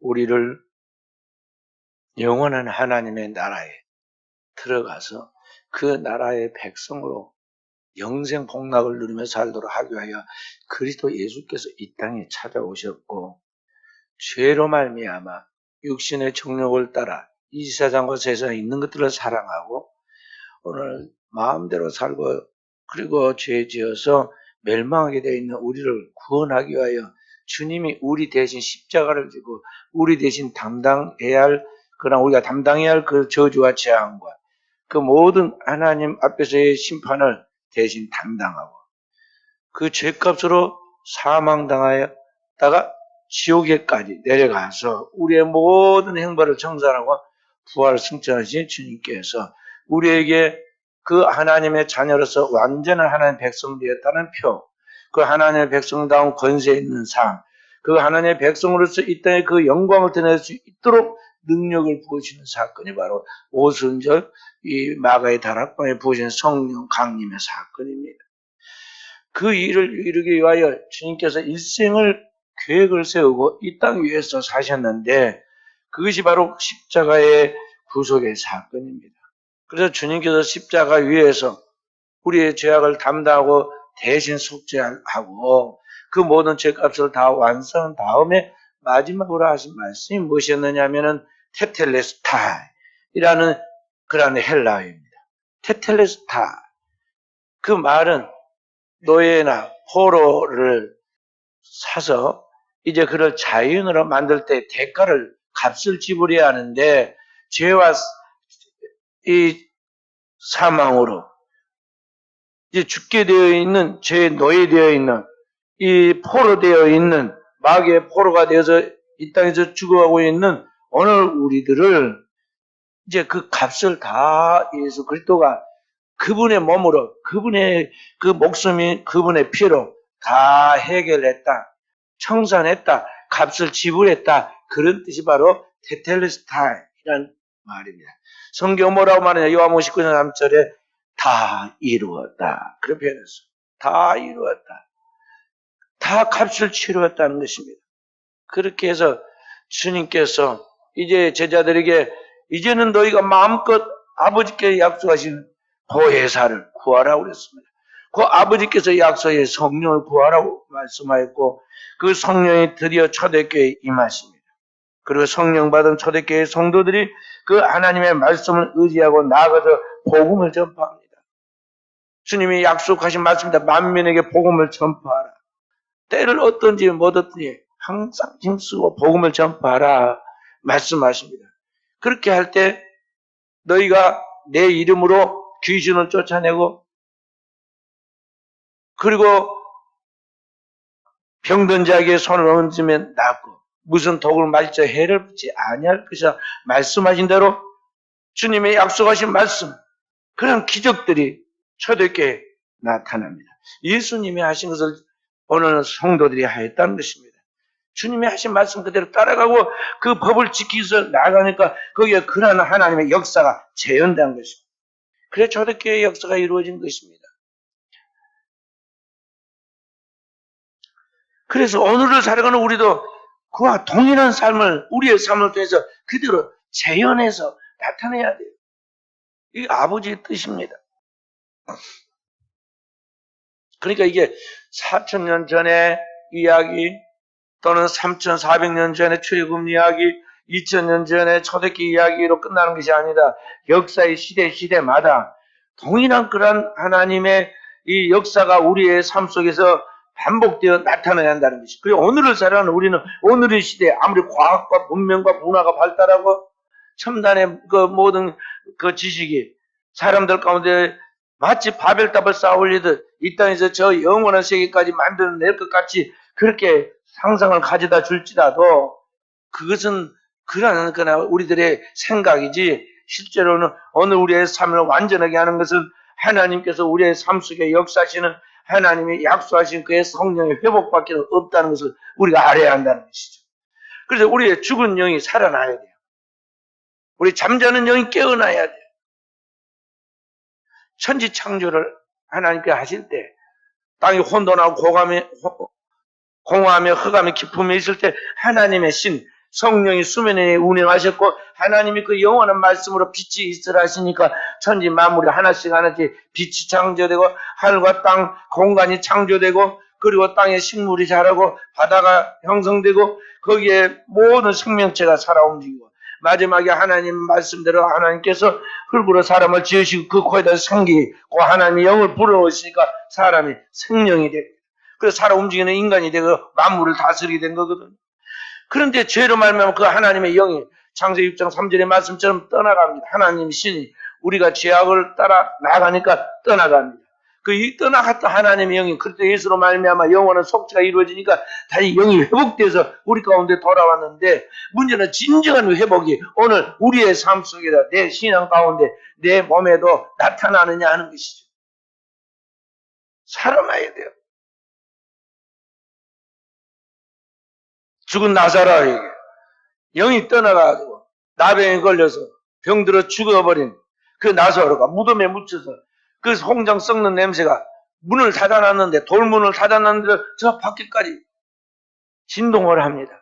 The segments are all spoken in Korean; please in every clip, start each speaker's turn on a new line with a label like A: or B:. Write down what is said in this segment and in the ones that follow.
A: 우리를 영원한 하나님의 나라에 들어가서 그 나라의 백성으로 영생 복락을 누리며 살도록 하기 위하여 그리스도 예수께서 이 땅에 찾아오셨고, 죄로 말미암아 육신의 정욕을 따라 이 세상과 세상에 있는 것들을 사랑하고 오늘 마음대로 살고 그리고 죄 지어서 멸망하게 되어 있는 우리를 구원하기 위하여 주님이 우리 대신 십자가를 지고 우리 대신 담당해야 할, 그러나 우리가 담당해야 할 그 저주와 재앙과 그 모든 하나님 앞에서의 심판을 대신 담당하고 그 죄값으로 사망당하였다가 지옥에까지 내려가서 우리의 모든 행벌을 청산하고 부활 승천하신 주님께서 우리에게 그 하나님의 자녀로서 완전한 하나님의 백성 되었다는 표, 그 하나님의 백성다운 권세 있는 삶, 그 하나님의 백성으로서 이 땅에 그 영광을 드러낼 수 있도록 능력을 부어주는 사건이 바로 오순절 이 마가의 다락방에 부어진 성령 강림의 사건입니다. 그 일을 이루기 위하여 주님께서 일생을 계획을 세우고 이 땅 위에서 사셨는데 그것이 바로 십자가의 구속의 사건입니다. 그래서 주님께서 십자가 위에서 우리의 죄악을 담당하고 대신 속죄하고 그 모든 죄값을 다 완성한 다음에 마지막으로 하신 말씀이 무엇이었느냐 하면은 테텔레스타이라는 그런 헬라어입니다. 테텔레스타, 그 말은 노예나 포로를 사서 이제 그를 자유인으로 만들 때 대가를, 값을 지불해야 하는데 죄와 이 사망으로 이제 죽게 되어 있는, 죄에 노예되어 있는, 이 포로되어 있는, 마귀의 포로가 되어서 이 땅에서 죽어가고 있는 오늘 우리들을 이제 그 값을 다 예수 그리스도가 그분의 몸으로, 그분의 그 목숨이 그분의 피로 다 해결했다, 청산했다, 값을 지불했다, 그런 뜻이 바로 테텔레스타이라는 말입니다. 성경 뭐라고 말하냐? 요한복음 19장 3절에 다 이루었다, 그렇게 표현했어. 다 이루었다, 다 값을 치루었다는 것입니다. 그렇게 해서 주님께서 이제 제자들에게 이제는 너희가 마음껏 아버지께 약속하신 보혜사를 구하라고 그랬습니다. 그 아버지께서 약속의 성령을 구하라고 말씀하였고 그 성령이 드디어 초대교회에 임하십니다. 그리고 성령 받은 초대교회 성도들이 그 하나님의 말씀을 의지하고 나아가서 복음을 전파합니다. 주님이 약속하신 말씀입니다. 만민에게 복음을 전파하라. 때를 얻든지 못 얻든지 항상 힘쓰고 복음을 전파하라 말씀하십니다. 그렇게 할 때 너희가 내 이름으로 귀신을 쫓아내고 그리고 병든 자에게 손을 얹으면 낫고 무슨 독을 마시자 해를 받지 아니할 것이라 말씀하신 대로 주님의 약속하신 말씀, 그런 기적들이 초대교회에 나타납니다. 예수님이 하신 것을 오늘 성도들이 하였다는 것입니다. 주님이 하신 말씀 그대로 따라가고 그 법을 지키기 위해서 나아가니까 거기에 그러한 하나님의 역사가 재현된 것입니다. 그래서 초대교회의 역사가 이루어진 것입니다. 그래서 오늘을 살아가는 우리도 그와 동일한 삶을 우리의 삶을 통해서 그대로 재현해서 나타내야 돼요. 이게 아버지의 뜻입니다. 그러니까 이게 4,000년 전의 이야기 또는 3,400년 전의 출애굽 이야기, 2,000년 전의 초대교회 이야기로 끝나는 것이 아니라 역사의 시대마다 동일한 그런 하나님의 이 역사가 우리의 삶 속에서 반복되어 나타나야 한다는 것이. 그리고 오늘을 살아가는 우리는 오늘의 시대에 아무리 과학과 문명과 문화가 발달하고 첨단의 그 모든 그 지식이 사람들 가운데 마치 바벨탑을 쌓아올리듯 이 땅에서 저 영원한 세계까지 만들어낼 것 같이 그렇게 상상을 가져다 줄지라도 그것은 그러나 우리들의 생각이지 실제로는 오늘 우리의 삶을 완전하게 하는 것은 하나님께서 우리의 삶 속에 역사하시는 하나님이 약속하신 그의 성령의 회복밖에 없다는 것을 우리가 알아야 한다는 것이죠. 그래서 우리의 죽은 영이 살아나야 돼요. 우리 잠자는 영이 깨어나야 돼요. 천지 창조를 하나님께 하실 때 땅이 혼돈하고 공허하며 흑암의 깊음에 있을 때 하나님의 신, 성령이 수면에 운행하셨고 하나님이 그 영원한 말씀으로 빛이 있으라 하시니까 천지 만물이 하나씩 빛이 창조되고 하늘과 땅 공간이 창조되고 그리고 땅에 식물이 자라고 바다가 형성되고 거기에 모든 생명체가 살아 움직이고 마지막에 하나님 말씀대로 하나님께서 흙으로 사람을 지으시고 그 코에다 생기 그 하나님의 영을 불어오시니까 사람이 생명이 되고 그래서 살아 움직이는 인간이 되고 만물을 다스리게 된 거거든. 그런데 죄로 말미암아 그 하나님의 영이 창세기 6장 3절의 말씀처럼 떠나갑니다. 하나님 신이 우리가 죄악을 따라 나가니까 떠나갑니다. 그 떠나갔던 하나님의 영이 그리스도 예수로 말미암아 영원한 속죄가 이루어지니까 다시 영이 회복돼서 우리 가운데 돌아왔는데 문제는 진정한 회복이 오늘 우리의 삶 속에다 내 신앙 가운데 내 몸에도 나타나느냐 하는 것이죠. 살아나야 돼요. 죽은 나사로에게 영이 떠나가지고 나병에 걸려서 병들어 죽어버린 그 나사로가 무덤에 묻혀서 그 홍장 썩는 냄새가 문을 닫아놨는데 돌문을 닫아놨는데 저 밖에까지 진동을 합니다.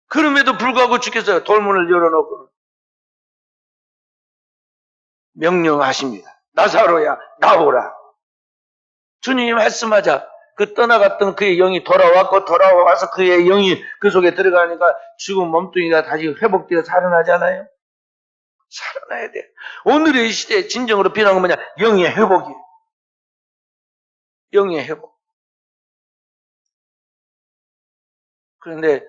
A: 그럼에도 불구하고 주께서 돌문을 열어놓고 명령하십니다. 나사로야 나오라. 주님이 말씀하자 그 떠나갔던 그의 영이 돌아와서 그의 영이 그 속에 들어가니까 죽은 몸뚱이가 다시 회복되어 살아나잖아요. 살아나야 돼. 오늘의 시대에 진정으로 필요한 건 뭐냐? 영의 회복이에요. 영의 회복. 그런데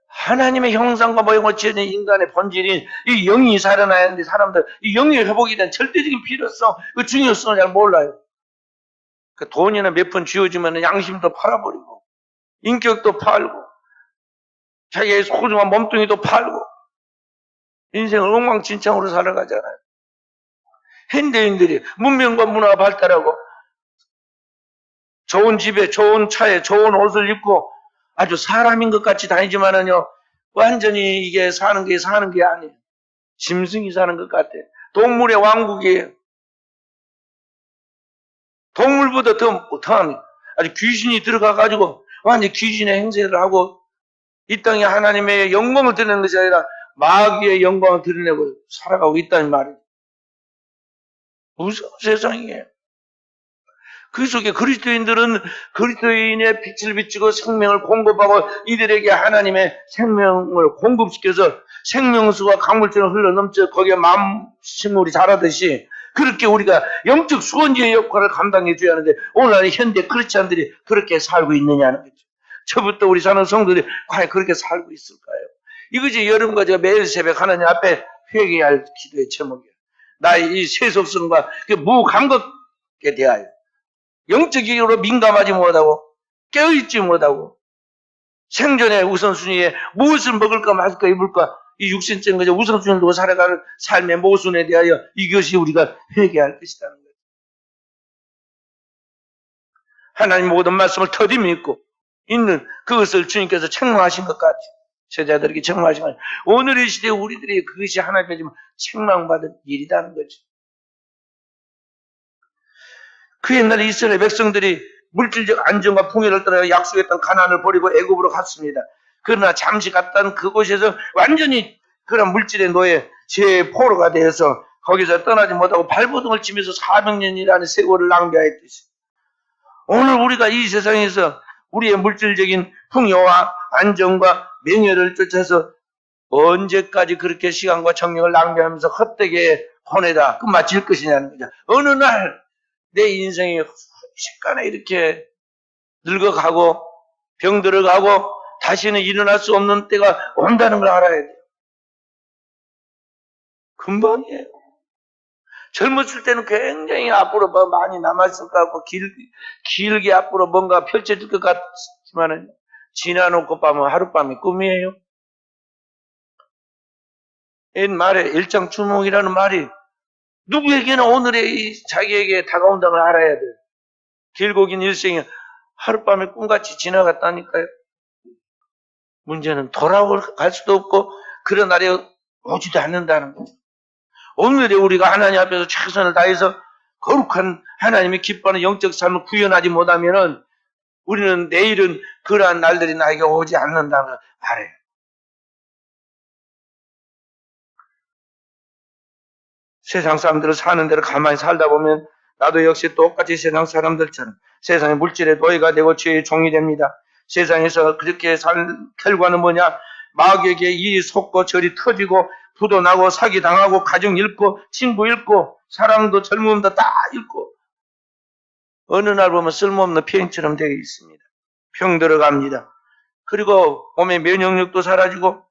A: 하나님의 형상과 모형을 지어진 인간의 본질인 이 영이 살아나야 하는데 사람들 이 영의 회복에 대한 절대적인 필요성, 그 중요성을 잘 몰라요. 그 돈이나 몇 푼 쥐어주면 양심도 팔아버리고 인격도 팔고 자기의 소중한 몸뚱이도 팔고 인생을 엉망진창으로 살아가잖아요. 현대인들이 문명과 문화가 발달하고 좋은 집에 좋은 차에 좋은 옷을 입고 아주 사람인 것 같이 다니지만은요 완전히 이게 사는 게 아니에요. 짐승이 사는 것 같아. 동물의 왕국이에요. 동물보다 더한 아주 귀신이 들어가가지고 완전 귀신의 행세를 하고 이 땅에 하나님의 영광을 드러내는 것이 아니라 마귀의 영광을 드러내고 살아가고 있다는 말이에요. 무서운 세상이에요. 그 속에 그리스도인들은 그리스도인의 빛을 비추고 생명을 공급하고 이들에게 하나님의 생명을 공급시켜서 생명수가 강물처럼 흘러넘쳐 거기에 만식물이 자라듯이 그렇게 우리가 영적 수건지의 역할을 감당해 줘야 하는데 오늘날 현대 크리스찬들이 그렇게 살고 있느냐는 거죠. 저부터 우리 사는 성도들이 과연 그렇게 살고 있을까요? 이것이 여러분과 제가 매일 새벽 하나님 앞에 회개해야 할 기도의 제목이에요. 나의 이 세속성과 그 무감각에 대하여 영적으로 민감하지 못하고 깨어있지 못하고 생존의 우선순위에 무엇을 먹을까 마실까 입을까 이 육신적인 것에 우선순위를 두고 살아가는 삶의 모순에 대하여 이것이 우리가 회개할 것이라는 거예요. 하나님 모든 말씀을 터디 믿고 있는 그것을 주님께서 책망하신 것 같이 제자들에게 책망하신 것 같이 오늘의 시대에 우리들이 그것이 하나님께 지금 책망받은 일이라는 거죠. 그 옛날에 이스라엘 백성들이 물질적 안정과 풍요를 떠나 약속했던 가나안을 버리고 애굽으로 갔습니다. 그러나 잠시 갔던 그곳에서 완전히 그런 물질의 노예, 죄의 포로가 되어서 거기서 떠나지 못하고 발버둥을 치면서 400년이라는 세월을 낭비하였듯이 오늘 우리가 이 세상에서 우리의 물질적인 풍요와 안정과 명예를 쫓아서 언제까지 그렇게 시간과 정력을 낭비하면서 헛되게 보내다 끝마칠 것이냐는 거죠. 어느 날 내 인생이 순식간에 이렇게 늙어가고 병들어가고 다시는 일어날 수 없는 때가 온다는 걸 알아야 돼요. 금방이에요. 젊었을 때는 굉장히 앞으로 뭐 많이 남았을 것 같고 길게 앞으로 뭔가 펼쳐질 것 같지만 지나놓고 보면 하룻밤이 꿈이에요. 옛말에 일장추몽이라는 말이 누구에게나 오늘의 자기에게 다가온다는 걸 알아야 돼요. 길고 긴 일생이 하룻밤에 꿈같이 지나갔다니까요. 문제는 돌아갈 수도 없고 그런 날이 오지도 않는다는 거죠. 오늘에 우리가 하나님 앞에서 최선을 다해서 거룩한 하나님의 기뻐하는 영적 삶을 구현하지 못하면은 우리는 내일은 그러한 날들이 나에게 오지 않는다는 걸 알아요. 세상 사람들은 사는 대로 가만히 살다 보면 나도 역시 똑같이 세상 사람들처럼 세상의 물질의 노예가 되고 죄의 종이 됩니다. 세상에서 그렇게 살 결과는 뭐냐? 마귀에게 일이 속고 절이 터지고 부도 나고 사기 당하고 가정 잃고 친구 잃고 사랑도 젊음도 다 잃고 어느 날 보면 쓸모없는 병처럼 되어 있습니다. 병 들어갑니다. 그리고 몸의 면역력도 사라지고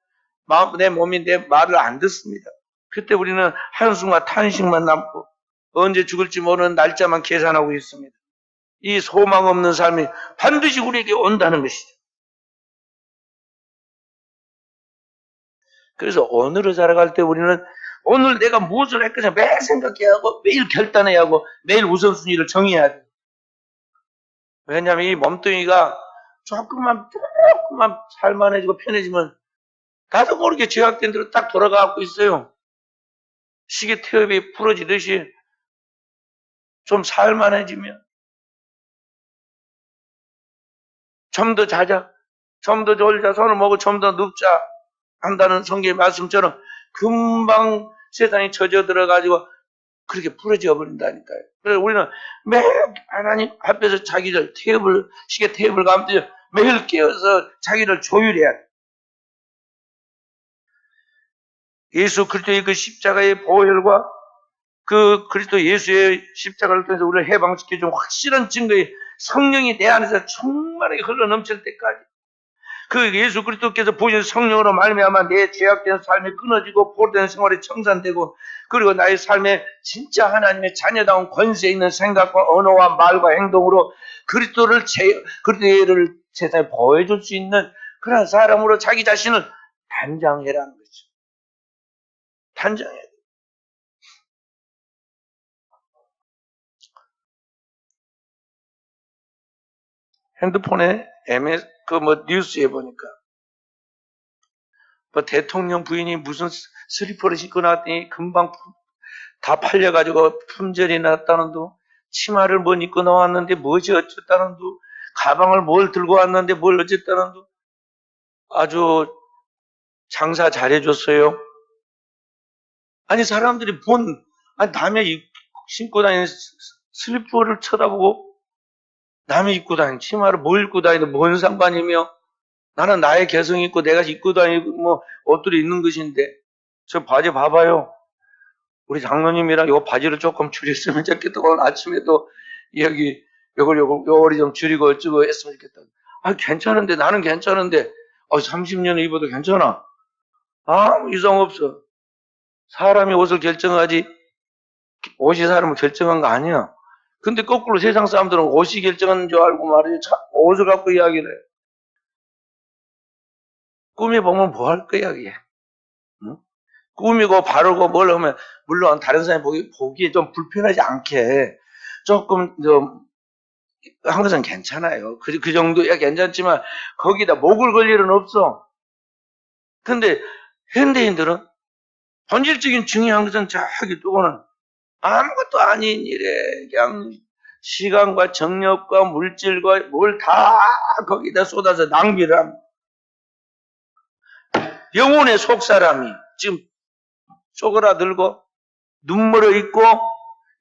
A: 내 몸이 내 말을 안 듣습니다. 그때 우리는 한숨과 탄식만 남고 언제 죽을지 모르는 날짜만 계산하고 있습니다. 이 소망 없는 삶이 반드시 우리에게 온다는 것이죠. 그래서 오늘을 살아갈 때 우리는 오늘 내가 무엇을 할 것인가 매일 생각해야 하고 매일 결단해야 하고 매일 우선순위를 정해야 돼요. 왜냐하면 이 몸뚱이가 조금만 살만해지고 편해지면 나도 모르게 죄악된 대로 딱 돌아가고 있어요. 시계 태엽이 부러지듯이 좀 살만해지면 좀 더 자자, 좀 더 졸자, 손을 먹고 좀 더 눕자 한다는 성경의 말씀처럼 금방 세상에 젖어 들어가지고 그렇게 부러져 버린다니까요. 그래서 우리는 매일 하나님 앞에서 자기를 시계 태엽을 감듯이 매일 깨어서 자기를 조율해야 돼. 예수 그리스도의 그 십자가의 보혈과 그 그리스도 예수의 십자가를 통해서 우리를 해방시켜준 확실한 증거의 성령이 내 안에서 충만하게 흘러넘칠 때까지 그 예수 그리스도께서 부으신 성령으로 말미암아 내 죄악된 삶이 끊어지고 보호된 생활이 청산되고 그리고 나의 삶에 진짜 하나님의 자녀다운 권세 있는 생각과 언어와 말과 행동으로 그리스도를 세상에 보여줄 수 있는 그런 사람으로 자기 자신을 단장해라는 거죠. 단장해야 돼. 핸드폰에 뉴스에 보니까 대통령 부인이 무슨 슬리퍼를 신고 나왔더니 금방 다 팔려가지고 품절이 났다는 둥, 치마를 뭐 입고 나왔는데 무엇이 어쨌다는 둥, 가방을 뭘 들고 왔는데 뭘 어쨌다는 둥, 아주 장사 잘해줬어요. 아니 사람들이 남의 신고 다니는 슬리퍼를 쳐다보고 남이 입고 다니는 치마를 뭘 입고 다니는 뭔 상관이며 나는 나의 개성이 있고 내가 입고 다니고 옷들이 있는 것인데 저 바지 봐봐요. 우리 장로님이랑 요 바지를 조금 줄였으면 좋겠다. 오늘 아침에도 요거리 좀 줄이고 어쩌고 했으면 좋겠다. 괜찮은데 나는 괜찮은데 30년 입어도 괜찮아. 아무 이상 없어. 사람이 옷을 결정하지 옷이 사람을 결정한 거 아니야. 근데 거꾸로 세상 사람들은 옷이 결정하는 줄 알고 말이지 옷을 갖고 이야기를 해. 꾸며보면 뭐 할 거야 이게. 응? 꾸미고 바르고 뭘 하면 물론 다른 사람이 보기에 좀 불편하지 않게 조금 한 것은 괜찮아요. 그 정도야 괜찮지만 거기다 목을 걸 일은 없어. 근데 현대인들은 본질적인 중요한 것은 저기 두고는 아무것도 아닌 일에 그냥 시간과 정력과 물질과 뭘 다 거기다 쏟아서 낭비를 합니다. 영혼의 속사람이 지금 쪼그라들고 눈물을 있고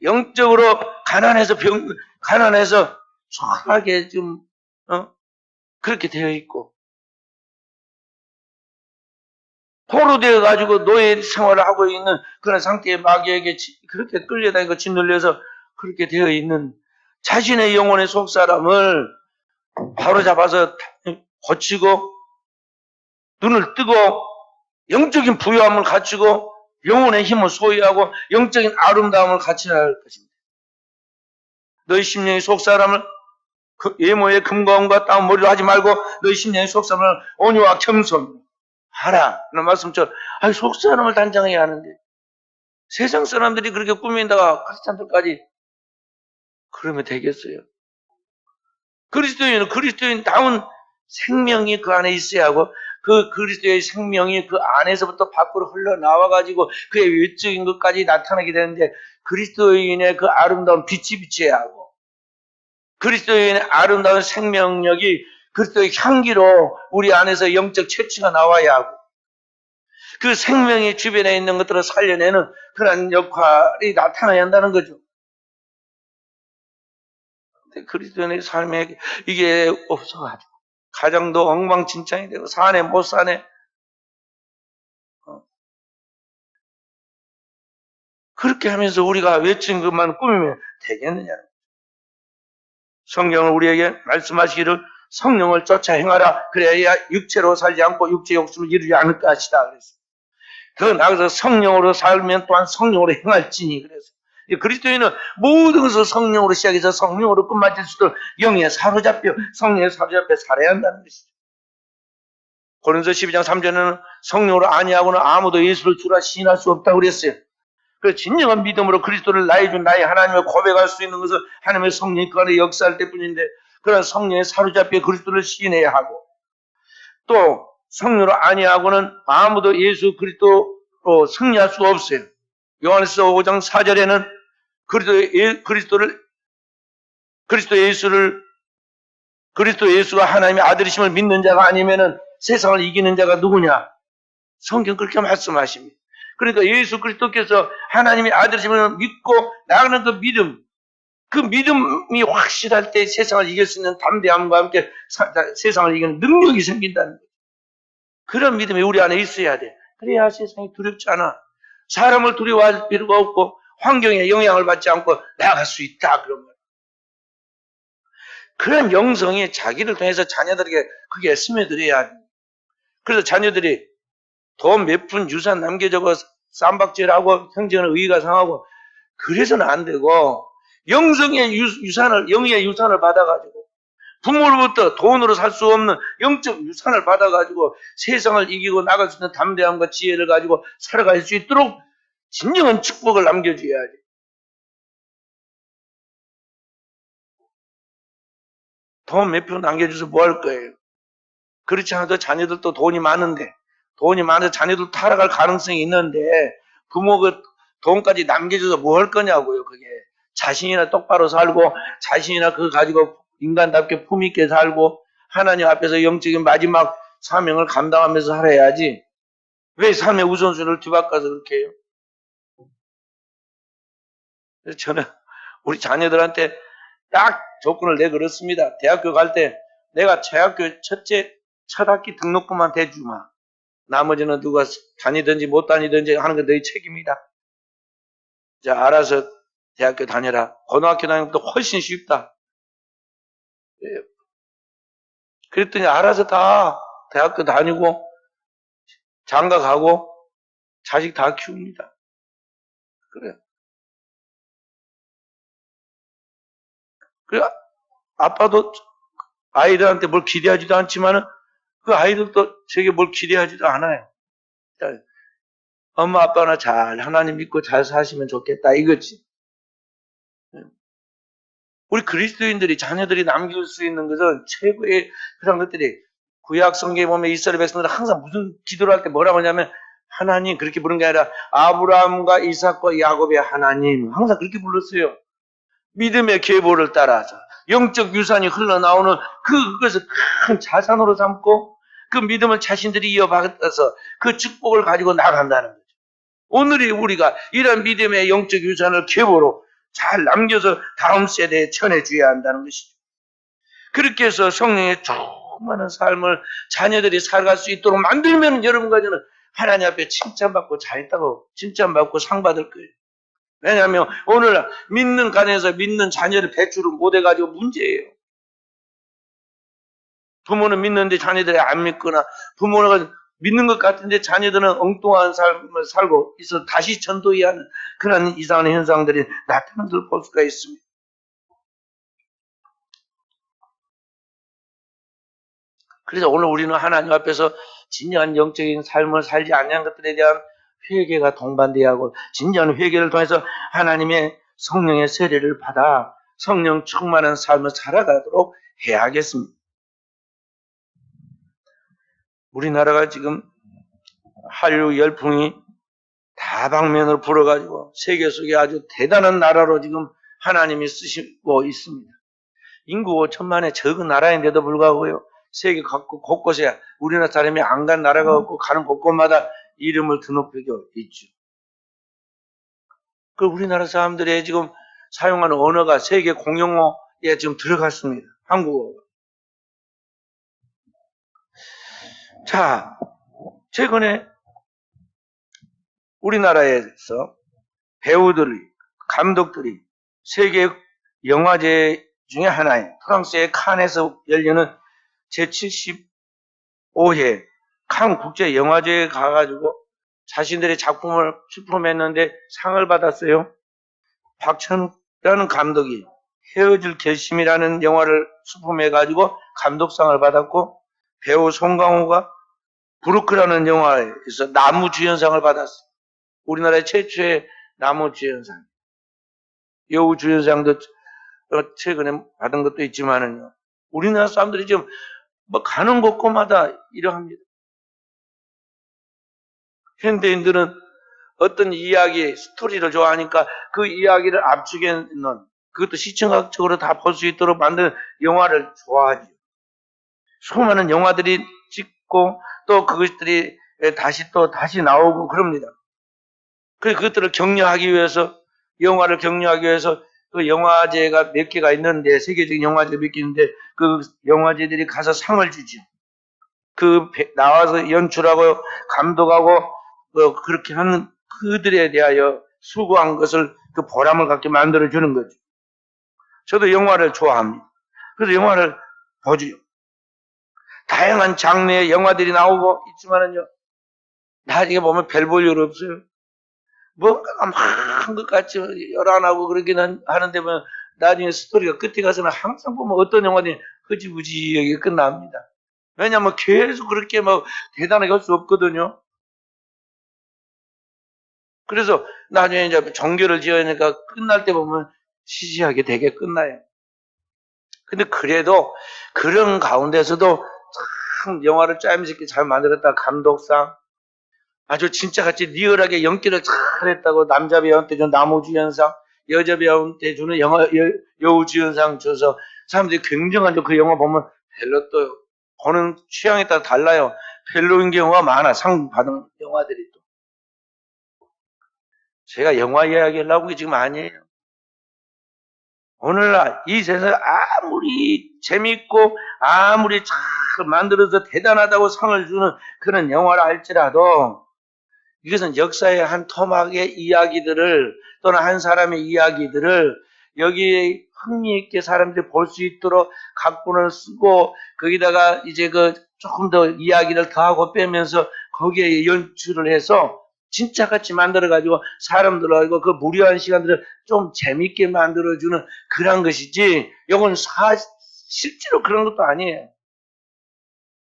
A: 영적으로 가난해서 소하게 좀 그렇게 되어 있고 포로되어 가지고 노예 생활을 하고 있는 그런 상태의 마귀에게 그렇게 끌려다니고 짓눌려서 그렇게 되어 있는 자신의 영혼의 속사람을 바로잡아서 고치고 눈을 뜨고 영적인 부유함을 갖추고 영혼의 힘을 소유하고 영적인 아름다움을 갖춰야 할 것입니다. 너희 심령의 속사람을 외모의 금과음과 땀 머리로 하지 말고 너희 심령의 속사람을 온유와 겸손 하라. 라는 말씀처럼 속사람을 단장해야 하는데 세상 사람들이 그렇게 꾸민다가 크리스찬들까지 그러면 되겠어요? 그리스도인은 그리스도인다운 생명이 그 안에 있어야 하고 그 그리스도의 생명이 그 안에서부터 밖으로 흘러나와가지고 그의 외적인 것까지 나타나게 되는데 그리스도인의 그 아름다운 빛이 비쳐야 하고 그리스도인의 아름다운 생명력이 그리스도의 향기로 우리 안에서 영적 채취가 나와야 하고 그 생명의 주변에 있는 것들을 살려내는 그런 역할이 나타나야 한다는 거죠. 근데 그리스도인의 삶에 이게 없어가지고 가정도 엉망진창이 되고 사네 못 사네. 그렇게 하면서 우리가 외친 것만 꾸미면 되겠느냐. 성경은 우리에게 말씀하시기를 성령을 쫓아 행하라. 그래야 육체로 살지 않고 육체 욕심을 이루지 않을 것이다. 그랬어요. 더 나아가서 성령으로 살면 또한 성령으로 행할지니. 그래서 그리스도인은 모든 것을 성령으로 시작해서 성령으로 끝마칠 수 있도록 영에 사로잡혀 성령에 사로잡혀 살아야 한다는 것이죠. 고린도서 12장 3절에는 성령으로 아니하고는 아무도 예수를 주라 시인할 수 없다고 그랬어요. 그 진정한 믿음으로 그리스도를 나의 주 나의 하나님을 고백할 수 있는 것은 하나님의 성령이 그 안에 역사할 때뿐인데 그런 성령에 사로잡혀 그리스도를 시인해야 하고 또 성령으로 아니하고는 아무도 예수 그리스도로 승리할 수 없어요. 요한에서 5장 4절에는 그리스도 예수가 하나님의 아들이심을 믿는 자가 아니면은 세상을 이기는 자가 누구냐? 성경 그렇게 말씀하십니다. 그러니까 예수 그리스도께서 하나님의 아들이심을 믿고 나가는 그 믿음이 확실할 때 세상을 이길 수 있는 담대함과 함께 세상을 이기는 능력이 생긴다는 거예요. 그런 믿음이 우리 안에 있어야 돼. 그래야 세상이 두렵지 않아. 사람을 두려워할 필요가 없고 환경에 영향을 받지 않고 나아갈 수 있다. 그런 거예요. 그런 영성이 자기를 통해서 자녀들에게 그게 스며들어야 돼. 그래서 자녀들이 돈 몇 푼 유산 남겨주고 쌈박질하고 형제는 의의가 상하고 그래서는 안 되고 영성의 유산을 영의 유산을 받아가지고 부모로부터 돈으로 살 수 없는 영적 유산을 받아가지고 세상을 이기고 나갈 수 있는 담대함과 지혜를 가지고 살아갈 수 있도록 진정한 축복을 남겨줘야지. 돈 몇 푼 남겨줘서 뭐 할 거예요? 그렇지 않아도 자녀들도 돈이 많은데 돈이 많아서 자녀들 타락할 가능성이 있는데 부모가 돈까지 남겨줘서 뭐 할 거냐고요. 그게 자신이나 똑바로 살고 자신이나 그거 가지고 인간답게 품있게 살고 하나님 앞에서 영적인 마지막 사명을 감당하면서 살아야지. 왜 삶의 우선순위를 뒤바꿔서 그렇게 해요? 그래서 저는 우리 자녀들한테 딱 조건을 내걸었습니다. 대학교 갈 때 내가 대학교 첫 학기 등록금만 대주마. 나머지는 누가 다니든지 못 다니든지 하는 건 너희 책임이다. 자, 알아서 대학교 다녀라. 고등학교 다니는 것도 훨씬 쉽다. 그랬더니 알아서 다 대학교 다니고 장가 가고 자식 다 키웁니다. 그래. 그래. 아빠도 아이들한테 뭘 기대하지도 않지만은 그 아이들도 저게 뭘 기대하지도 않아요. 엄마 아빠나 잘 하나님 믿고 잘 사시면 좋겠다 이거지. 우리 그리스도인들이 자녀들이 남길 수 있는 것은 최고의 그런 것들이 구약 성경에 보면 이스라엘 백성들은 항상 무슨 기도를 할 때 뭐라고 하냐면 하나님 그렇게 부른 게 아니라 아브라함과 이삭과 야곱의 하나님 항상 그렇게 불렀어요. 믿음의 계보를 따라서 영적 유산이 흘러나오는 그것을 큰 자산으로 삼고 그 믿음을 자신들이 이어받아서 그 축복을 가지고 나간다는 거죠. 오늘이 우리가 이런 믿음의 영적 유산을 계보로 잘 남겨서 다음 세대에 전해줘야 한다는 것이죠. 그렇게 해서 성령의 충만한 삶을 자녀들이 살아갈 수 있도록 만들면 여러분과 저는 하나님 앞에 칭찬받고 잘했다고 칭찬받고 상 받을 거예요. 왜냐하면 오늘 믿는 가정에서 믿는 자녀를 배출을 못해가지고 문제예요. 부모는 믿는데 자녀들이 안 믿거나 부모가 믿는 것 같은데 자녀들은 엉뚱한 삶을 살고 있어 다시 전도해야 하는 그런 이상한 현상들이 나타나는 걸 볼 수가 있습니다. 그래서 오늘 우리는 하나님 앞에서 진정한 영적인 삶을 살지 않는 것들에 대한 회개가 동반되어야 하고 진정한 회개를 통해서 하나님의 성령의 세례를 받아 성령 충만한 삶을 살아가도록 해야 하겠습니다. 우리나라가 지금 한류 열풍이 다방면으로 불어가지고 세계 속에 아주 대단한 나라로 지금 하나님이 쓰시고 있습니다. 인구 5천만의 적은 나라인데도 불구하고요. 세계 각국 곳곳에 우리나라 사람이 안 간 나라가 없고 가는 곳곳마다 이름을 드높이고 있죠. 그 우리나라 사람들이 지금 사용하는 언어가 세계 공용어에 지금 들어갔습니다. 한국어가. 자, 최근에 우리나라에서 배우들이, 감독들이 세계 영화제 중에 하나인 프랑스의 칸에서 열리는 제75회 칸 국제 영화제에 가가지고 자신들의 작품을 출품했는데 상을 받았어요. 박찬욱이라는 감독이 헤어질 결심이라는 영화를 출품해가지고 감독상을 받았고, 배우 송강호가 브루크라는 영화에서 나무주연상을 받았어요. 우리나라의 최초의 나무주연상. 여우주연상도 최근에 받은 것도 있지만은요. 우리나라 사람들이 지금 뭐 가는 곳곳마다 이러합니다. 현대인들은 어떤 이야기, 스토리를 좋아하니까 그 이야기를 압축해 놓은, 그것도 시청학적으로 다 볼 수 있도록 만든 영화를 좋아하죠. 수많은 영화들이 찍고 또 그것들이 다시 나오고 그럽니다. 그래서 그것들을 격려하기 위해서, 영화를 격려하기 위해서 그 영화제가 몇 개가 있는데, 세계적인 영화제가 몇 개 있는데 그 영화제들이 가서 상을 주죠. 나와서 연출하고 감독하고 그렇게 하는 그들에 대하여 수고한 것을 그 보람을 갖게 만들어주는 거죠. 저도 영화를 좋아합니다. 그래서 영화를 보죠. 다양한 장르의 영화들이 나오고 있지만은요, 나중에 보면 별 볼 일 없어요. 뭔가가 막 한 것 같이 열안하고 그러기는 하는데, 뭐 나중에 스토리가 끝에 가서는 항상 보면 어떤 영화들이 흐지부지하게 끝납니다. 왜냐하면 계속 그렇게 뭐 대단하게 할 수 없거든요. 그래서 나중에 이제 종교를 지어니까 끝날 때 보면 시시하게 되게 끝나요. 근데 그래도 그런 가운데서도 참 영화를 짜임새있게 잘 만들었다. 감독상, 아주 진짜같이 리얼하게 연기를 잘했다고 남자 배우한테 준 나무주연상, 여자 배우한테 주는 여우주연상 줘서 사람들이 굉장하죠. 그 영화 보면 별로 또 보는 취향에 따라 달라요. 별로인 경우가 많아. 상 받은 영화들이 또. 제가 영화 이야기를 하고 게 지금 아니에요. 오늘날 이 세상에 아무리 재밌고 아무리 잘 만들어서 대단하다고 상을 주는 그런 영화라 할지라도, 이것은 역사의 한 토막의 이야기들을, 또는 한 사람의 이야기들을 여기에 흥미있게 사람들이 볼 수 있도록 각본을 쓰고, 거기다가 이제 조금 더 이야기를 더하고 빼면서 거기에 연출을 해서 진짜같이 만들어가지고 사람들하고 그 무료한 시간들을 좀 재밌게 만들어주는 그런 것이지, 이건 실제로 그런 것도 아니에요.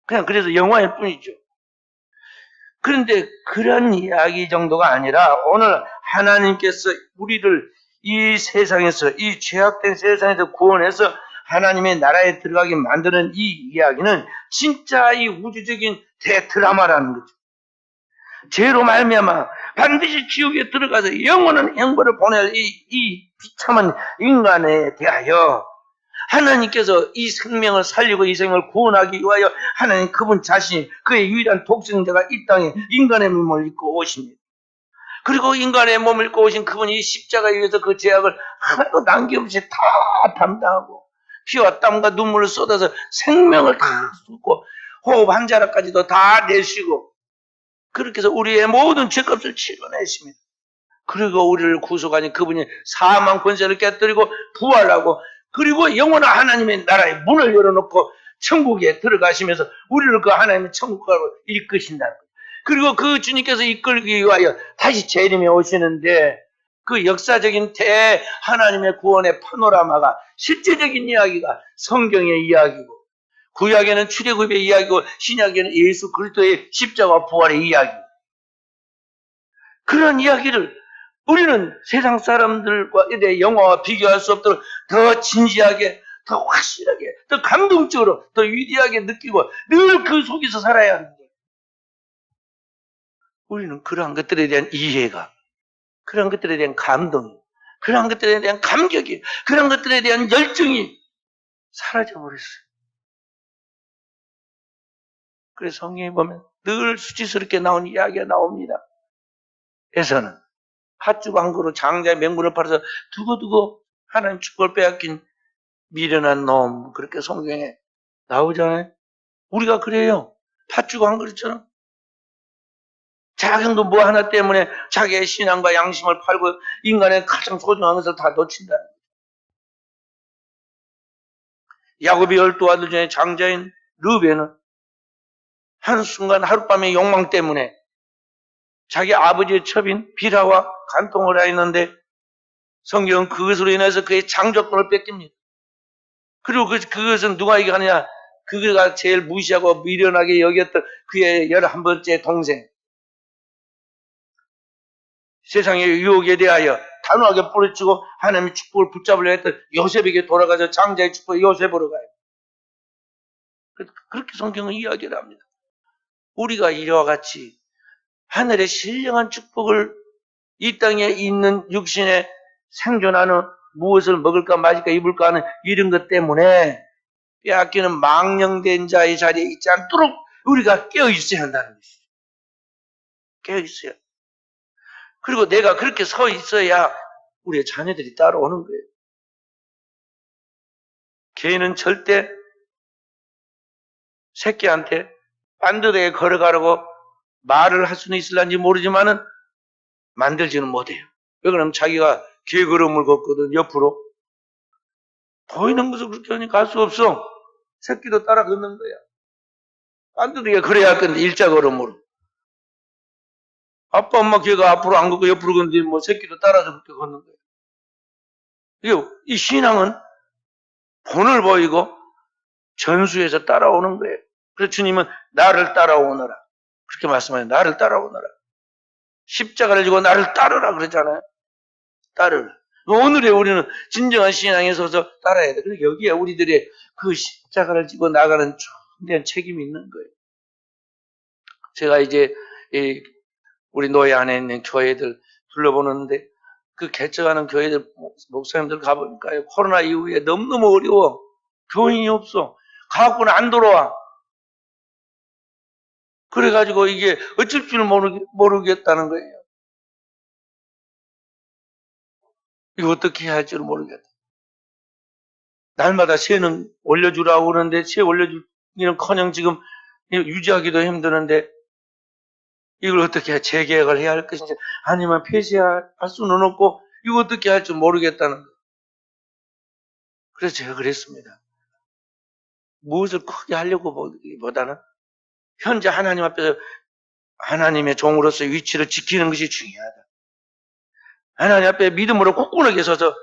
A: 그냥 그래서 영화일 뿐이죠. 그런데 그런 이야기 정도가 아니라, 오늘 하나님께서 우리를 이 세상에서, 이 죄악된 세상에서 구원해서 하나님의 나라에 들어가게 만드는 이 이야기는 진짜 이 우주적인 대드라마라는 거죠. 죄로 말미암아 반드시 지옥에 들어가서 영원한 형벌을 보낼 이 비참한 인간에 대하여 하나님께서 이 생명을 살리고 이 생명을 구원하기 위하여 하나님 그분 자신이, 그의 유일한 독생자가 이 땅에 인간의 몸을 입고 오십니다. 그리고 인간의 몸을 입고 오신 그분이 십자가에 의해서 그 죄악을 하나도 남김없이 다 담당하고 피와 땀과 눈물을 쏟아서 생명을 다 쏟고 호흡 한 자락까지도 다 내쉬고, 그렇게 해서 우리의 모든 죄값을 치러내십니다. 그리고 우리를 구속하니 그분이 사망 권세를 깨뜨리고 부활하고, 그리고 영원한 하나님의 나라의 문을 열어놓고 천국에 들어가시면서 우리를 그 하나님의 천국으로 이끄신다는 거예요. 그리고 그 주님께서 이끌기 위하여 다시 재림에 오시는데, 그 역사적인 하나님의 구원의 파노라마가, 실제적인 이야기가 성경의 이야기고, 구약에는 출애굽의 이야기고 신약에는 예수 그리스도의 십자가 부활의 이야기. 그런 이야기를 우리는 세상 사람들과 영화와 비교할 수 없도록 더 진지하게, 더 확실하게, 더 감동적으로, 더 위대하게 느끼고 늘 그 속에서 살아야 하는 거예요. 우리는 그러한 것들에 대한 이해가, 그런 것들에 대한 감동이, 그런 것들에 대한 감격이, 그런 것들에 대한 열정이 사라져버렸어요. 그래서 성경에 보면 늘 수치스럽게 나온 이야기가 나옵니다. 에서는 팥죽 한 그릇 장자의 명분을 팔아서 두고두고 하나님 축복을 빼앗긴 미련한 놈, 그렇게 성경에 나오잖아요. 우리가 그래요. 팥죽 한 그릇처럼 작은 돈 뭐 하나 때문에 자기의 신앙과 양심을 팔고 인간의 가장 소중한 것을 다 놓친다. 야곱의 12아들 중에 장자인 르벤은 한순간 하룻밤의 욕망 때문에 자기 아버지의 첩인 비라와 간통을 하였는데 성경은 그것으로 인해서 그의 장족권을 뺏깁니다. 그리고 그것은 누가에게 하느냐? 그가 제일 무시하고 미련하게 여겼던 그의 11번째 동생. 세상의 유혹에 대하여 단호하게 뿌리치고 하나님의 축복을 붙잡으려 했던 요셉에게 돌아가서 장자의 축복을 요셉으로 가요. 그렇게 성경은 이야기를 합니다. 우리가 이와 같이 하늘의 신령한 축복을 이 땅에 있는 육신에 생존하는 무엇을 먹을까 마실까 입을까 하는 이런 것 때문에 빼앗기는 망령된 자의 자리에 있지 않도록 우리가 깨어있어야 한다는 것이죠. 깨어있어야. 그리고 내가 그렇게 서 있어야 우리의 자녀들이 따라오는 거예요. 개는 절대 새끼한테 반듯하게 걸어가라고 말을 할 수는 있을런지 모르지만은 만들지는 못해요. 왜 그러면 자기가 개 걸음을 걷거든, 옆으로. 보이는 것을 그렇게 하니 갈 수 없어. 새끼도 따라 걷는 거야. 반듯하게 걸어야 할 건데, 일자 걸음으로. 아빠, 엄마 걔가 앞으로 안 걷고 옆으로 걷는데 뭐 새끼도 따라서 그렇게 걷는 거예요. 이 신앙은 본을 보이고 전수해서 따라오는 거예요. 그래서 주님은 나를 따라오너라. 그렇게 말씀하세요. 나를 따라오너라. 십자가를 지고 나를 따르라 그러잖아요. 따르라. 오늘의 우리는 진정한 신앙에 서서 따라야 돼. 그래서 여기에 우리들의 그 십자가를 지고 나가는 중대한 책임이 있는 거예요. 제가 이제 우리 노예 안에 있는 교회들 둘러보는데 그 개척하는 교회들 목사님들 가보니까요. 코로나 이후에 너무너무 어려워. 교인이 없어. 가갖고는 안 돌아와. 그래가지고 이게 어쩔 줄 모르겠다는 거예요. 이거 어떻게 해야 할지를 모르겠다. 날마다 세는 올려주라고 그러는데 세 올려주기는 커녕 지금 유지하기도 힘드는데 이걸 어떻게 해? 재계약을 해야 할 것인지 아니면 폐지할 수는 없고 이거 어떻게 할지 모르겠다는 거예요. 그래서 제가 그랬습니다. 무엇을 크게 하려고 보다는 현재 하나님 앞에서 하나님의 종으로서 위치를 지키는 것이 중요하다. 하나님 앞에 믿음으로 굳건하게 서서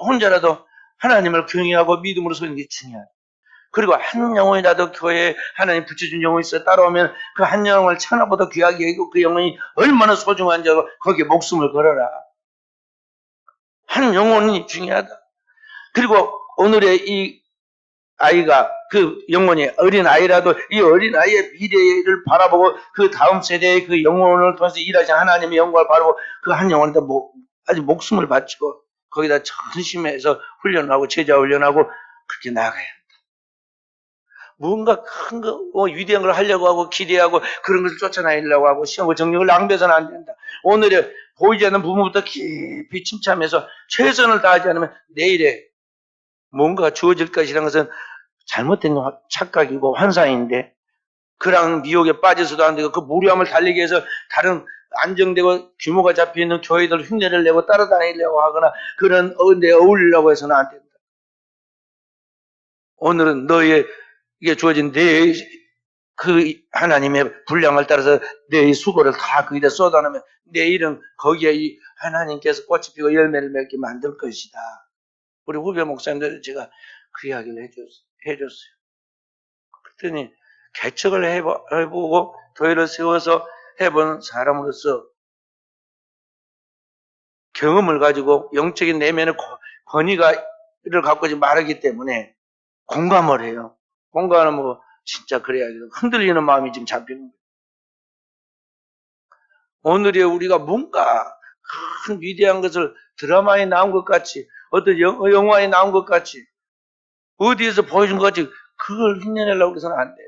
A: 혼자라도 하나님을 경외하고 믿음으로 서는 게 중요하다. 그리고 한 영혼이라도 교회에 하나님 붙여준 영혼이 있어 따라오면 그 한 영혼을 천하보다 귀하게 여기고 그 영혼이 얼마나 소중한지 알고 거기에 목숨을 걸어라. 한 영혼이 중요하다. 그리고 오늘의 이 아이가 그 영혼이 어린 아이라도 이 어린 아이의 미래를 바라보고 그 다음 세대의 그 영혼을 통해서 일하신 하나님의 영광을 바라보고 그 한 영혼에다 아주 목숨을 바치고 거기다 전심해서 훈련하고 제자 훈련하고 그렇게 나아가야 한다. 뭔가 큰 거, 위대한 걸 하려고 하고 기대하고 그런 것을 쫓아내려고 하고 시험과 정력을 낭비해서는 안 된다. 오늘의 보이지 않는 부분부터 깊이 침참해서 최선을 다하지 않으면 내일에 뭔가 주어질 것이라는 것은 잘못된 착각이고 환상인데 그런 미혹에 빠져서도 안 되고 그 무료함을 달리기 위해서 다른 안정되고 규모가 잡혀있는 교회들 흉내를 내고 따라다니려고 하거나 그런 데 어울리려고 해서는 안 된다. 오늘은 너에게 주어진 내 그 하나님의 분량을 따라서 내 수고를 다 거기다 쏟아내면 내일은 거기에 이 하나님께서 꽃이 피고 열매를 맺게 만들 것이다. 우리 후배 목사님들 제가 그 이야기를 해줬어요. 그랬더니 개척을 해보고 교회를 세워서 해본 사람으로서 경험을 가지고 영적인 내면의 권위를 갖고 말하기 때문에 공감을 해요. 공감을 뭐 진짜 그래야지. 흔들리는 마음이 지금 잡히는 거예요. 오늘의 우리가 뭔가 큰 위대한 것을 드라마에 나온 것 같이 어떤 영화에 나온 것 같이 어디에서 보여준 것 같이 그걸 흉내내려고 해서는 안 돼요.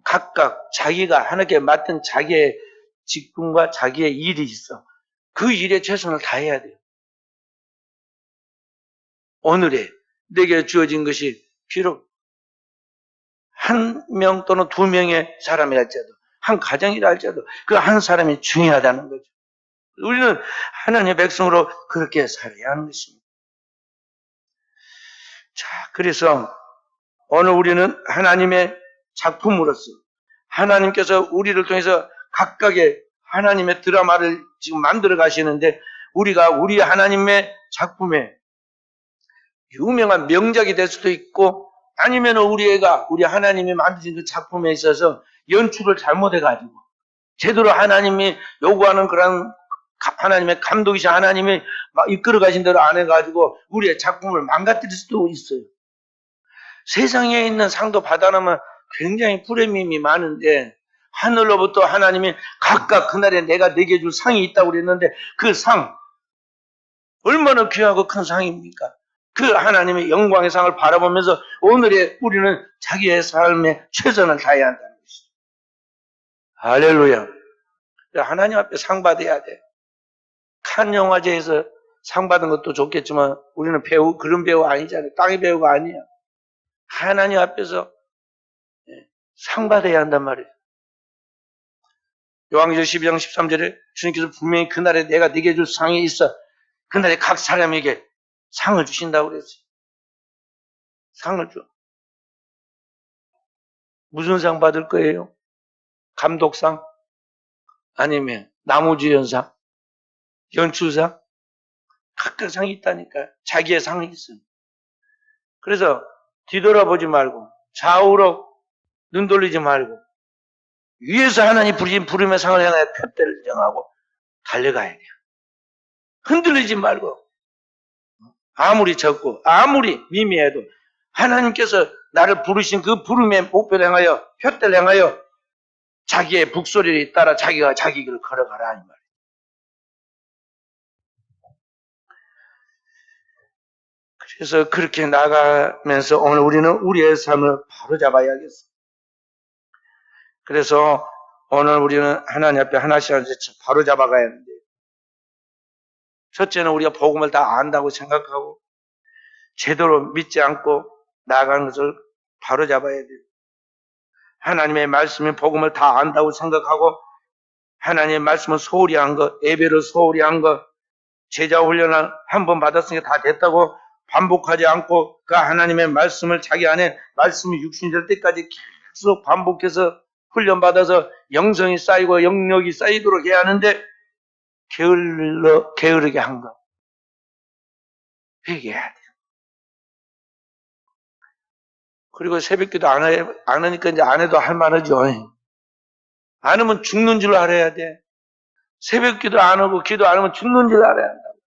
A: 각각 자기가 하나님께 맡은 자기의 직분과 자기의 일이 있어. 그 일에 최선을 다해야 돼요. 오늘에 내게 주어진 것이 비록 한 명 또는 두 명의 사람이라 할지라도, 한 가정이라 할지라도 그 한 사람이 중요하다는 거죠. 우리는 하나님의 백성으로 그렇게 살아야 하는 것입니다. 자, 그래서 오늘 우리는 하나님의 작품으로서 하나님께서 우리를 통해서 각각의 하나님의 드라마를 지금 만들어 가시는데, 우리가 우리 하나님의 작품에 유명한 명작이 될 수도 있고, 아니면 우리 하나님이 만드신 그 작품에 있어서 연출을 잘못해가지고 제대로 하나님이 요구하는 그런 하나님의 감독이신 하나님이 막 이끌어 가신 대로 안 해가지고 우리의 작품을 망가뜨릴 수도 있어요. 세상에 있는 상도 받아놓으면 굉장히 프리미엄이 많은데, 하늘로부터 하나님이 각각 그날에 내가 내게 줄 상이 있다고 그랬는데, 그 상 얼마나 귀하고 큰 상입니까? 그 하나님의 영광의 상을 바라보면서 오늘의 우리는 자기의 삶에 최선을 다해야 한다는 것이죠. 할렐루야. 하나님 앞에 상 받아야 돼. 칸 영화제에서 상 받은 것도 좋겠지만 우리는 그런 배우 아니잖아요. 땅의 배우가 아니에요. 하나님 앞에서 상 받아야 한단 말이에요. 요한계시록 12장 13절에 주님께서 분명히 그날에 내가 네게 줄 상이 있어. 그날에 각 사람에게 상을 주신다고 그랬어요. 상을 줘. 무슨 상 받을 거예요? 감독상? 아니면 나무주연상? 연출상? 각각 상이 있다니까요. 자기의 상이 있어요. 그래서 뒤돌아보지 말고 좌우로 눈 돌리지 말고 위에서 하나님 부르신 부름의 상을 향해 표대를 정하고 달려가야 돼요. 흔들리지 말고, 아무리 적고 아무리 미미해도 하나님께서 나를 부르신 그 부름의 목표를 향하여, 표대를 향하여 자기의 북소리를 따라 자기가 자기 길을 걸어가라 이 말이에요. 그래서 그렇게 나가면서 오늘 우리는 우리의 삶을 바로잡아야겠어요. 그래서 오늘 우리는 하나님 앞에 하나씩 바로잡아가야 하는데, 첫째는 우리가 복음을 다 안다고 생각하고 제대로 믿지 않고 나아가는 것을 바로잡아야 돼요. 하나님의 말씀이 복음을 다 안다고 생각하고 하나님의 말씀을 소홀히 한 것, 예배를 소홀히 한 것, 제자 훈련을 한 번 받았으니까 다 됐다고 반복하지 않고 그 하나님의 말씀을 자기 안에 말씀이 육신될 때까지 계속 반복해서 훈련받아서 영성이 쌓이고 영력이 쌓이도록 해야 하는데 게으르게 한 것. 회개해야 돼요. 그리고 새벽기도 안 하니까 이제 안 해도 할 만하죠. 안 하면 죽는 줄 알아야 돼. 새벽기도 안 하고 기도 안 하면 죽는 줄 알아야 한다고.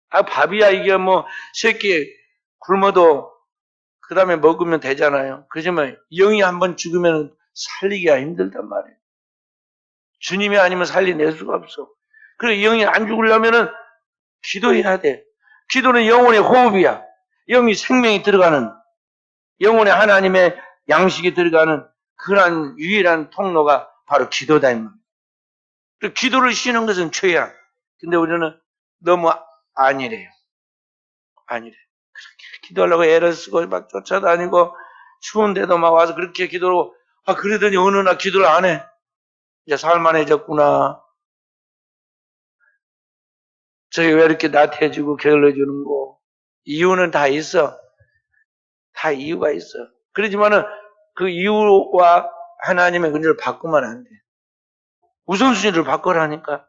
A: 아, 밥이야 이게 뭐 새끼 굶어도 그 다음에 먹으면 되잖아요. 그렇지만 영이 한번 죽으면 살리기가 힘들단 말이에요. 주님이 아니면 살려낼 수가 없어. 그래 영이 안 죽으려면은 기도해야 돼. 기도는 영혼의 호흡이야. 영이 생명이 들어가는, 영혼의 하나님의 양식이 들어가는 그러한 유일한 통로가 바로 기도다. 기도를 쉬는 것은 죄야. 근데 우리는 너무 아니래요. 아니래. 그렇게 기도하려고 애를 쓰고 막 쫓아다니고 추운데도 막 와서 그렇게 기도를, 그러더니 어느 날 기도를 안 해. 이제 살만해졌구나. 저게 왜 이렇게 나태해지고 게을러지는 거. 이유는 다 있어. 다 이유가 있어. 그렇지만은 그 이유와 하나님의 은혜를 바꾸면 안 돼. 우선순위를 바꾸라니까.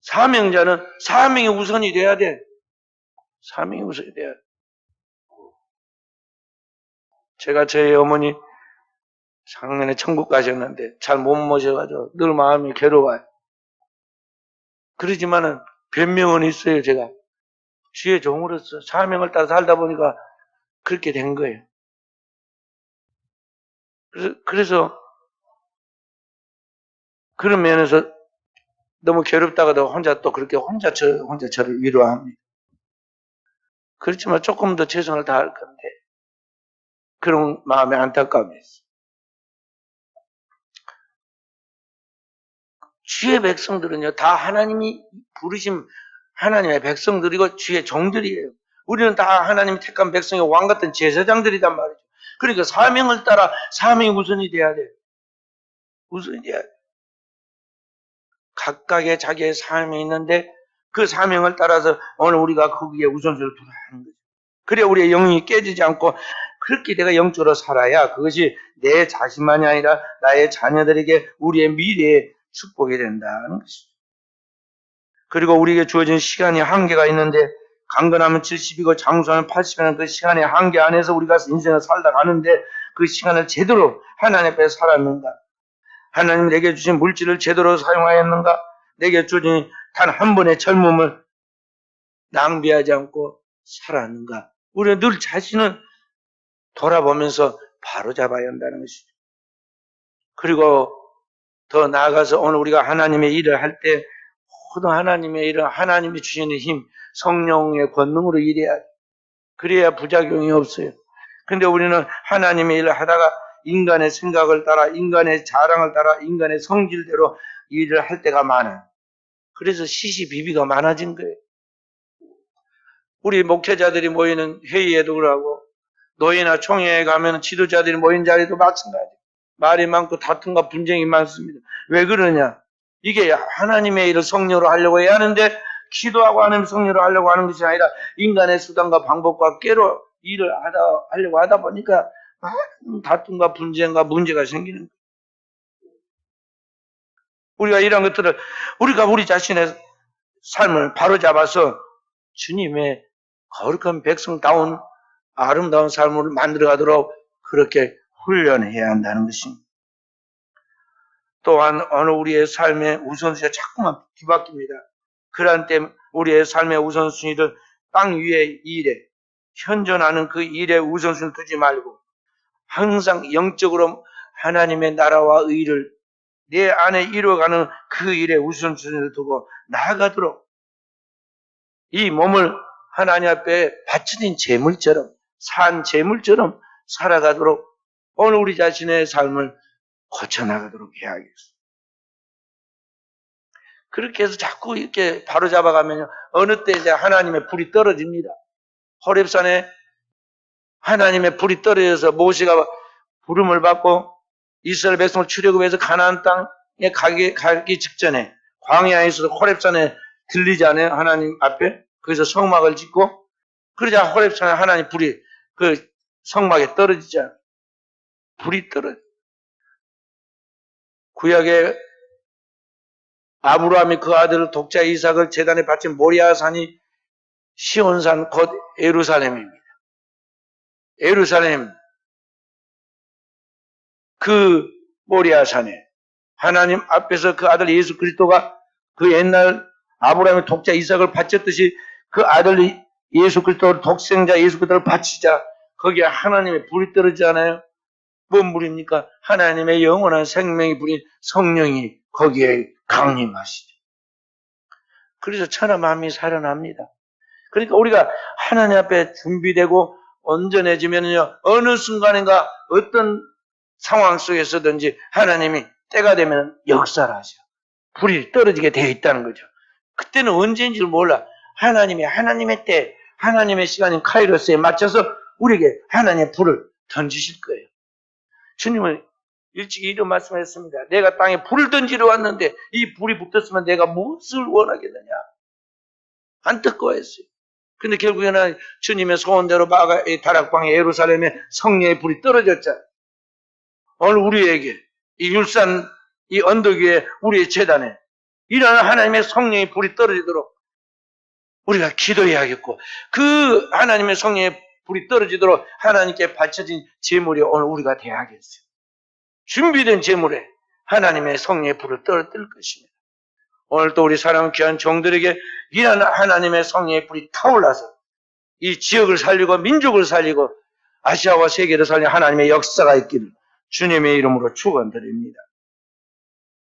A: 사명자는 사명이 우선이 돼야 돼. 사명이 우선이 돼야 돼. 제가 저희 어머니 작년에 천국 가셨는데 잘 못 모셔가지고 늘 마음이 괴로워요. 그러지만은 변명은 있어요. 제가 주의 종으로서 사명을 따라 살다 보니까 그렇게 된 거예요. 그래서 그런 면에서 너무 괴롭다가도 혼자 또 그렇게 혼자 저를 위로합니다. 그렇지만 조금 더 최선을 다할 건데 그런 마음의 안타까움이 있어요. 주의 백성들은요, 다 하나님이 부르신 하나님의 백성들이고 주의 종들이에요. 우리는 다 하나님이 택한 백성의 왕 같은 제사장들이단 말이죠. 그러니까 사명을 따라 사명이 우선이 돼야 돼. 우선이 돼야 돼. 각각의 자기의 사명이 있는데 그 사명을 따라서 오늘 우리가 거기에 우선순위를 두라 하는 거죠. 그래 우리의 영이 깨지지 않고 그렇게 내가 영적으로 살아야 그것이 내 자신만이 아니라 나의 자녀들에게 우리의 미래에 축복이 된다는 것이죠. 그리고 우리에게 주어진 시간이 한계가 있는데 강건하면 70이고 장수하면 80이라는 그 시간의 한계 안에서 우리가 인생을 살다 가는데 그 시간을 제대로 하나님 앞에 살았는가? 하나님 내게 주신 물질을 제대로 사용하였는가? 내게 주어진 단 한 번의 젊음을 낭비하지 않고 살았는가? 우리는 늘 자신을 돌아보면서 바로잡아야 한다는 것이죠. 그리고 더 나아가서 오늘 우리가 하나님의 일을 할 때 모든 하나님의 일은 하나님이 주시는 힘, 성령의 권능으로 일해야 돼. 그래야 부작용이 없어요. 근데 우리는 하나님의 일을 하다가 인간의 생각을 따라, 인간의 자랑을 따라, 인간의 성질대로 일을 할 때가 많아요. 그래서 시시비비가 많아진 거예요. 우리 목회자들이 모이는 회의에도 그러고 노예나 총회에 가면 지도자들이 모인 자리도 마찬가지예요. 말이 많고 다툼과 분쟁이 많습니다. 왜 그러냐? 이게 하나님의 일을 성령으로 하려고 해야 하는데 기도하고 하나님 성령으로 하려고 하는 것이 아니라 인간의 수단과 방법과 꾀로 일을 하려고 하다 보니까 다툼과 분쟁과 문제가 생기는 거예요. 우리가 이런 것들을 우리가 우리 자신의 삶을 바로잡아서 주님의 거룩한 백성다운 아름다운 삶을 만들어가도록 그렇게 훈련해야 한다는 것입니다. 또한 어느 우리의 삶의 우선순위가 자꾸만 뒤바뀝니다. 그러한 때 우리의 삶의 우선순위를 땅 위의 일에 현존하는 그 일에 우선순위를 두지 말고 항상 영적으로 하나님의 나라와 의를 내 안에 이루어가는 그 일에 우선순위를 두고 나아가도록 이 몸을 하나님 앞에 바쳐진 제물처럼 산 제물처럼 살아가도록 오늘 우리 자신의 삶을 고쳐나가도록 해야겠어요. 그렇게 해서 자꾸 이렇게 바로잡아가면 어느 때 이제 하나님의 불이 떨어집니다. 호렙산에 하나님의 불이 떨어져서 모세가 부름을 받고 이스라엘 백성을 출애굽해서 가나안 땅에 가기 직전에 광야에서도 호렙산에 들리지 않아요? 하나님 앞에 거기서 성막을 짓고 그러자 호렙산에 하나님 불이 그 성막에 떨어지잖아요. 불이 떨어져. 구약에 아브라함이 그 아들 독자 이삭을 제단에 바친 모리아산이 시온산 곧 예루살렘입니다. 예루살렘 그 모리아산에 하나님 앞에서 그 아들 예수 그리스도가 그 옛날 아브라함의 독자 이삭을 바쳤듯이 그 아들 예수 그리스도 독생자 예수 그리스도를 바치자 거기에 하나님의 불이 떨어지잖아요. 뭔 불입니까? 하나님의 영원한 생명의 불인 성령이 거기에 강림하시죠. 그래서 천하 만민이 살아납니다. 그러니까 우리가 하나님 앞에 준비되고 온전해지면요 어느 순간인가 어떤 상황 속에서든지 하나님이 때가 되면 역사를 하셔. 불이 떨어지게 되어 있다는 거죠. 그때는 언제인지를 몰라. 하나님의 때, 하나님의 시간인 카이로스에 맞춰서 우리에게 하나님의 불을 던지실 거예요. 주님은 일찍 이런 말씀하셨습니다. 내가 땅에 불을 던지러 왔는데 이 불이 붙었으면 내가 무엇을 원하겠느냐? 안타까워했어요. 근데 결국에는 주님의 소원대로 다락방에 예루살렘에 성령의 불이 떨어졌잖아요. 오늘 우리에게 이 율산 이 언덕 위에 우리의 제단에 이런 하나님의 성령의 불이 떨어지도록 우리가 기도해야겠고 그 하나님의 성령의 불이 떨어지도록 하나님께 바쳐진 제물이 오늘 우리가 돼야겠어요. 준비된 제물에 하나님의 성령의 불을 떨어뜨릴 것입니다. 오늘 또 우리 사랑하는 귀한 종들에게 이런 하나님의 성령의 불이 타올라서 이 지역을 살리고 민족을 살리고 아시아와 세계를 살리는 하나님의 역사가 있기를 주님의 이름으로 축원드립니다.